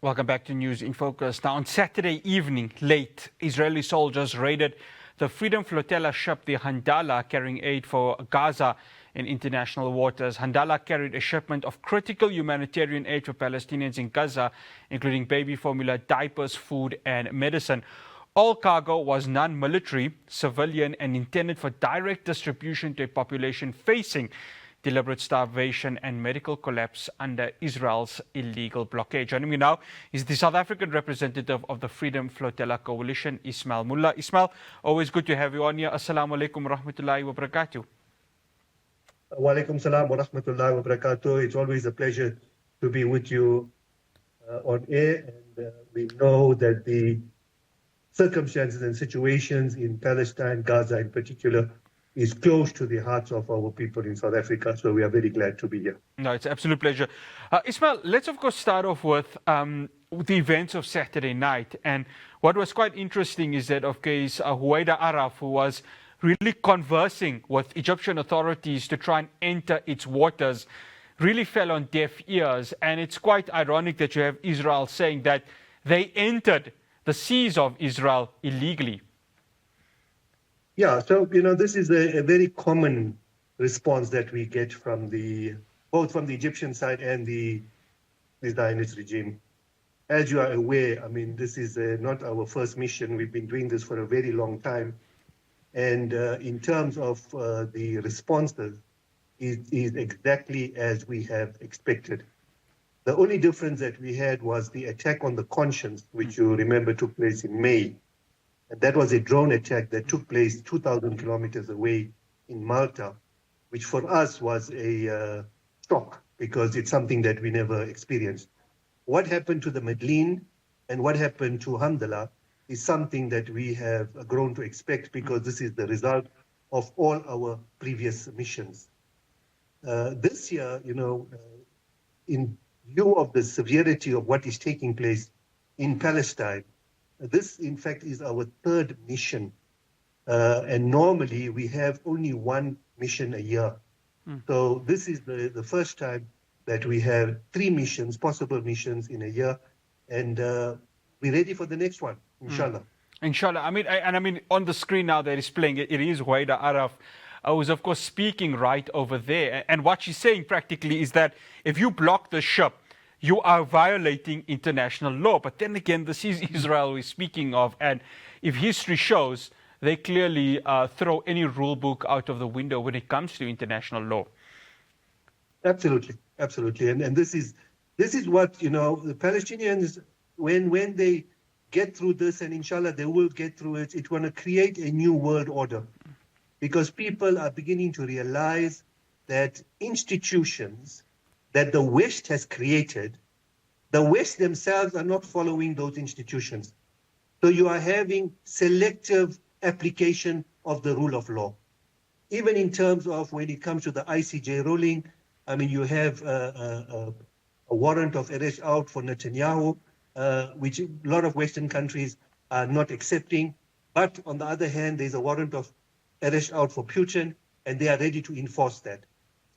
Welcome back to News in Focus. Now, on Saturday evening, late, Israeli soldiers raided the Freedom Flotilla ship, the Handala, carrying aid for Gaza in international waters. Handala carried a shipment of critical humanitarian aid for Palestinians in Gaza, including baby formula, diapers, food, and medicine. All cargo was non-military, civilian, and intended for direct distribution to a population facing deliberate starvation and medical collapse under Israel's illegal blockade. Joining me now is the South African representative of the Freedom Flotilla Coalition, Ismail Moola. Ismail, always good to have you on here. Assalamu alaikum wa rahmatullahi wa barakatuh. Wa alaikum salam wa rahmatullahi wa barakatuh. It's always a pleasure to be with you on air. And we know that the circumstances and situations in Palestine, Gaza in particular, is close to the hearts of our people in South Africa. So we are very glad to be here. No, it's an absolute pleasure. Ismail, let's of course start off with the events of Saturday night. And what was quite interesting is that, of course, Huwaida Araf, who was really conversing with Egyptian authorities to try and enter its waters, really fell on deaf ears. And it's quite ironic that you have Israel saying that they entered the seas of Israel illegally. Yeah, so, this is a very common response that we get from both from the Egyptian side and the Zionist regime. As you are aware, this is not our first mission. We've been doing this for a very long time. And in terms of the responses, it is exactly as we have expected. The only difference that we had was the attack on the Conscience, which you remember took place in May. And that was a drone attack that took place 2,000 kilometers away in Malta, which for us was a shock because it's something that we never experienced. What happened to the Medellin and what happened to Handala is something that we have grown to expect because this is the result of all our previous missions. This year, in view of the severity of what is taking place in Palestine, this, in fact, is our third mission. And normally we have only one mission a year. So this is the first time that we have three missions, possible missions in a year. And we're ready for the next one, inshallah. Inshallah. I mean, on the screen now they're displaying it is Huwaida Araf, who's, of course, speaking right over there. And what she's saying practically is that if you block the ship, you are violating international law. But then again, this is Israel we're speaking of. And if history shows, they clearly throw any rule book out of the window when it comes to international law. Absolutely, absolutely. And this is what, the Palestinians, when they get through this, and inshallah they will get through it, it's going to create a new world order. Because people are beginning to realize that institutions that the West has created, the West themselves are not following those institutions. So you are having selective application of the rule of law. Even in terms of when it comes to the ICJ ruling, you have a warrant of arrest out for Netanyahu, which a lot of Western countries are not accepting. But on the other hand, there's a warrant of arrest out for Putin, and they are ready to enforce that.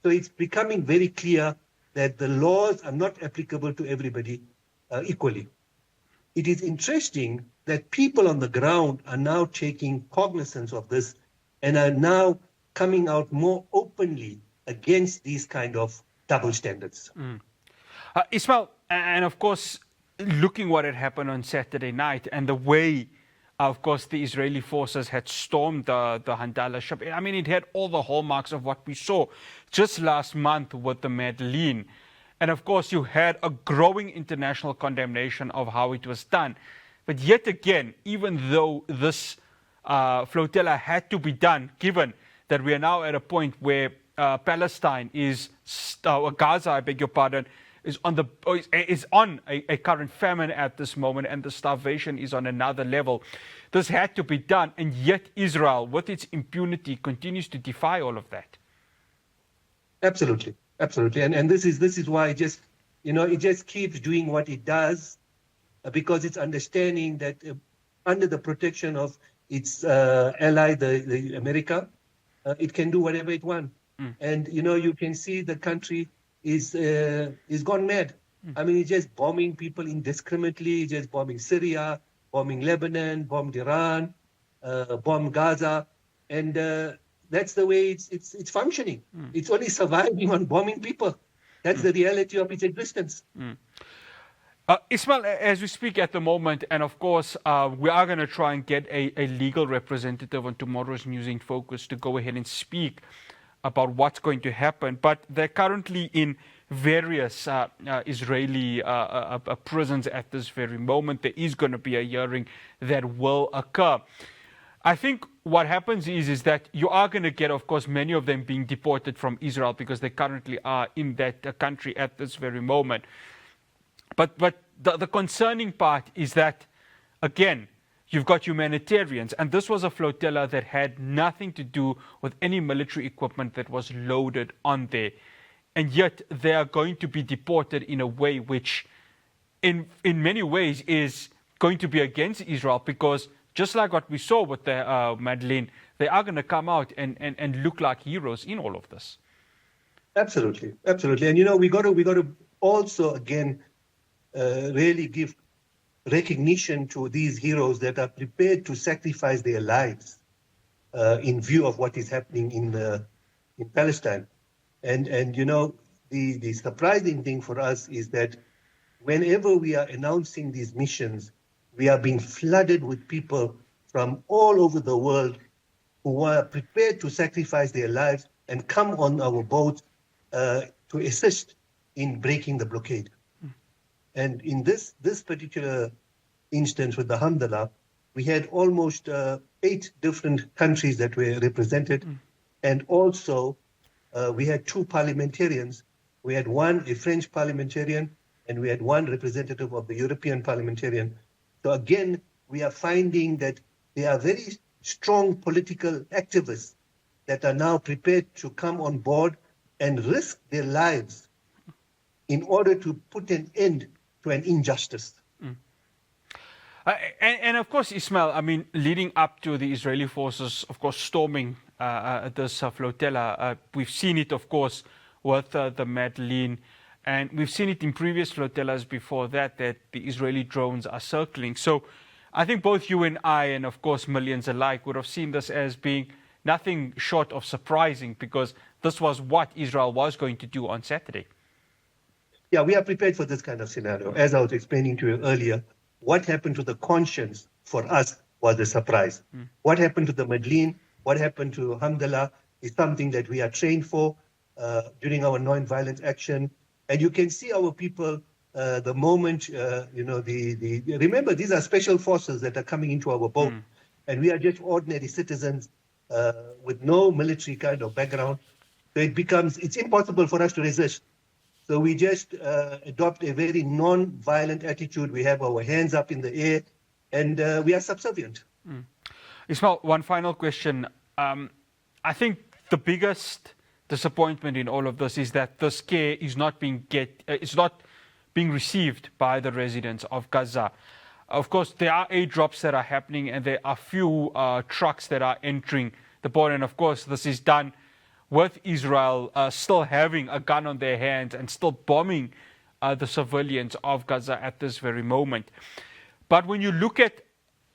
So it's becoming very clear that the laws are not applicable to everybody equally. It is interesting that people on the ground are now taking cognizance of this and are now coming out more openly against these kind of double standards. Ismail, and of course, looking what had happened on Saturday night and the way, of course, the Israeli forces had stormed the Handala ship. It had all the hallmarks of what we saw just last month with the Medellin. And of course, you had a growing international condemnation of how it was done. But yet again, even though this flotilla had to be done, given that we are now at a point where Palestine Gaza, I beg your pardon, is on a current famine at this moment, and the starvation is on another level. This had to be done, and yet Israel, with its impunity, continues to defy all of that. Absolutely, absolutely, and this is why it just keeps doing what it does, because it's understanding that under the protection of its ally, the America, it can do whatever it wants. And you can see the country is gone mad. I mean, he's just bombing people indiscriminately, just bombing Syria, bombing Lebanon, bombed Iran, bombed Gaza, and that's the way it's functioning. It's only surviving on bombing people. That's the reality of its existence. Ismail, as we speak at the moment, and of course, we are going to try and get a legal representative on tomorrow's News in Focus to go ahead and speak about what's going to happen. But they're currently in various Israeli prisons at this very moment. There is going to be a hearing that will occur. I think what happens is that you are going to get, of course, many of them being deported from Israel because they currently are in that country at this very moment. But the concerning part is that, again, you've got humanitarians, and this was a flotilla that had nothing to do with any military equipment that was loaded on there. And yet they are going to be deported in a way which, in many ways, is going to be against Israel, because just like what we saw with the Madeleine, they are going to come out and look like heroes in all of this. Absolutely, absolutely. And, you know, we got to also, again, really give recognition to these heroes that are prepared to sacrifice their lives in view of what is happening in Palestine. And you know, the surprising thing for us is that whenever we are announcing these missions, we are being flooded with people from all over the world who are prepared to sacrifice their lives and come on our boat to assist in breaking the blockade. And in this particular instance with the Handala, we had almost 8 different countries that were represented. And also we had 2 parliamentarians. We had a French parliamentarian, and we had 1 representative of the European parliamentarian. So again, we are finding that there are very strong political activists that are now prepared to come on board and risk their lives in order to put an end to an injustice. And of course, Ismail, I mean, leading up to the Israeli forces, of course, storming this flotilla, we've seen it, of course, with the Madeleine, and we've seen it in previous flotillas before that the Israeli drones are circling. So I think both you and I, and of course millions alike, would have seen this as being nothing short of surprising, because this was what Israel was going to do on Saturday. Yeah, we are prepared for this kind of scenario. As I was explaining to you earlier, what happened to the conscience for us was a surprise. What happened to the Madeleine, what happened to Handala is something that we are trained for during our non-violent action. And you can see our people the moment, you know, remember, these are special forces that are coming into our boat. And we are just ordinary citizens with no military kind of background. So it's impossible for us to resist. So we just adopt a very non-violent attitude. We have our hands up in the air, and we are subservient. Ismail, one final question. I think the biggest disappointment in all of this is that this care is not being received by the residents of Gaza. Of course, there are airdrops that are happening, and there are few trucks that are entering the border. And of course, this is done with Israel still having a gun on their hands and still bombing the civilians of Gaza at this very moment. But when you look at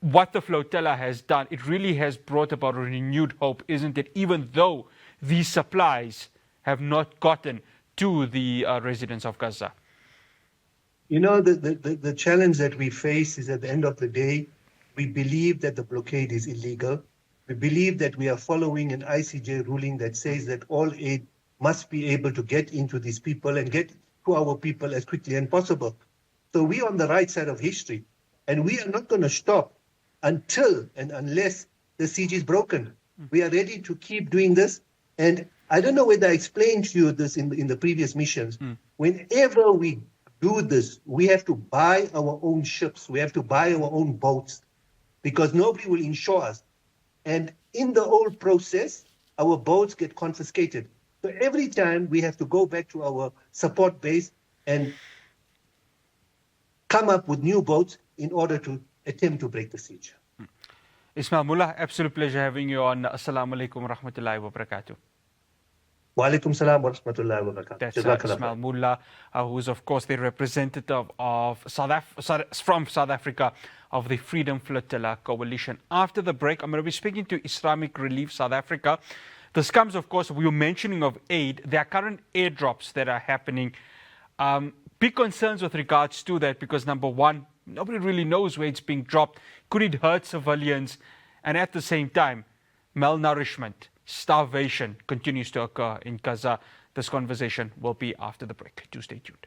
what the flotilla has done, it really has brought about a renewed hope, isn't it? Even though these supplies have not gotten to the residents of Gaza. You know, the challenge that we face is, at the end of the day, we believe that the blockade is illegal. We believe that we are following an ICJ ruling that says that all aid must be able to get into these people and get to our people as quickly as possible. So we are on the right side of history, and we are not going to stop until and unless the siege is broken. We are ready to keep doing this. And I don't know whether I explained to you this in the previous missions. Whenever we do this, we have to buy our own ships. We have to buy our own boats, because nobody will insure us. And in the whole process, our boats get confiscated. So every time we have to go back to our support base and come up with new boats in order to attempt to break the siege. Ismail Moola, absolute pleasure having you on. Assalamu alaikum wa rahmatullahi wa barakatuh. Wa alaikum salam wa rahmatullahi wa barakatuh. That's Jazakallah Ismail khair. Moola, who's of course the representative of from South Africa of the Freedom Flotilla Coalition. After the break, I'm going to be speaking to Islamic Relief South Africa. This comes, of course, we were mentioning of aid. There are current airdrops that are happening. Big concerns with regards to that because, number one, nobody really knows where it's being dropped. Could it hurt civilians? And at the same time, malnourishment, starvation continues to occur in Gaza. This conversation will be after the break. Do stay tuned.